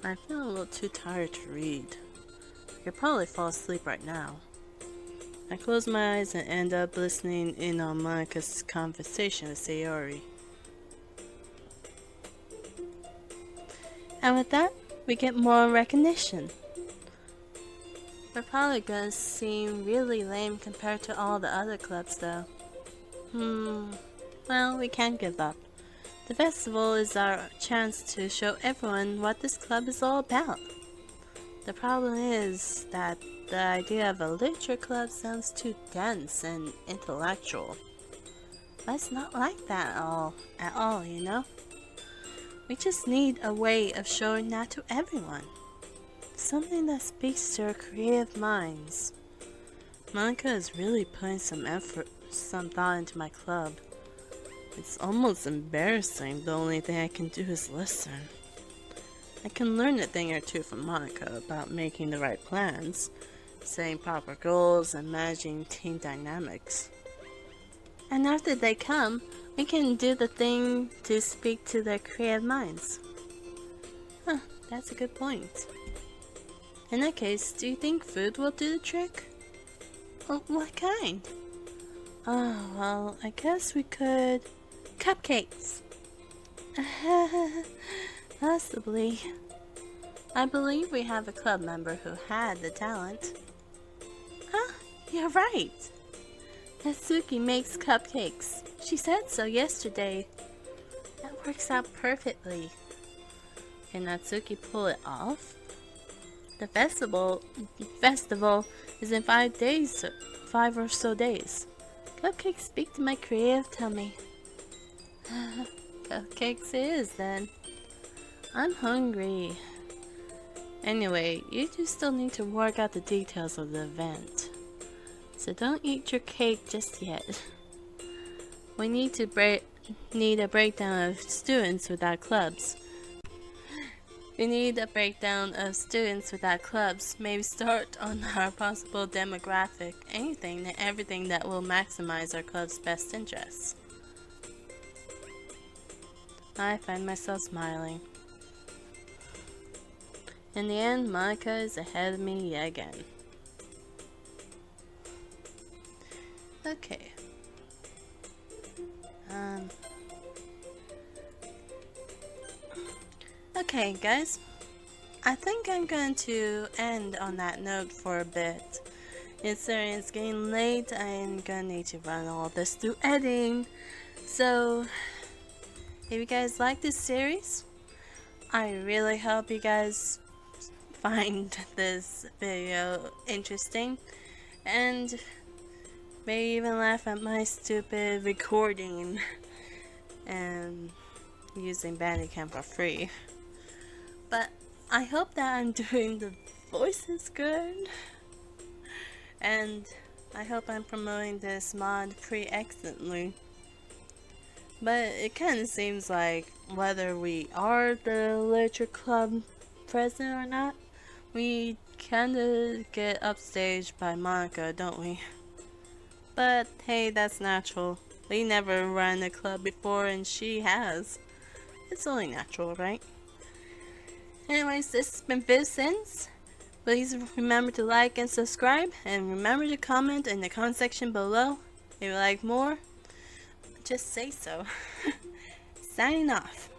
I feel a little too tired to read. I could probably fall asleep right now. I close my eyes and end up listening in on Monika's conversation with Sayori. And with that, we get more recognition. We're probably gonna seem really lame compared to all the other clubs though. Well, we can't give up. The festival is our chance to show everyone what this club is all about. The problem is that the idea of a literature club sounds too dense and intellectual. But it's not like that at all, you know? We just need a way of showing that to everyone. Something that speaks to our creative minds. Monika is really putting some effort, some thought into my club. It's almost embarrassing. The only thing I can do is listen. I can learn a thing or two from Monika about making the right plans, setting proper goals, and managing team dynamics. And after they come, we can do the thing to speak to their creative minds. Huh, that's a good point. In that case, do you think food will do the trick? Well, what kind? Oh, well, I guess we could... Cupcakes! Possibly. I believe we have a club member who had the talent. Huh? You're right! Natsuki makes cupcakes. She said so yesterday. That works out perfectly. Can Natsuki pull it off? The festival is in 5 days, 5 or so days. Cupcakes speak to my creative tummy. Cupcakes it is then. I'm hungry. Anyway, you two still need to work out the details of the event. So don't eat your cake just yet. We need a breakdown of students without clubs. Maybe start on our possible demographic, anything and everything that will maximize our club's best interests. I find myself smiling. In the end, Monika is ahead of me yet again. Okay. Okay, guys. I think I'm going to end on that note for a bit. It's getting late. I'm gonna need to run all this through editing. So, if you guys like this series, I really hope you guys find this video interesting and maybe even laugh at my stupid recording and using Bandicam for free. But I hope that I'm doing the voices good, and I hope I'm promoting this mod pretty excellently. But it kind of seems like whether we are the literature club president or not, we kind of get upstaged by Monika, don't we? But hey, that's natural. We never run a club before and she has. It's only natural, right? Anyways, this has been VividSinns. Please remember to like and subscribe, and remember to comment in the comment section below. If you like more, just say so. Signing off.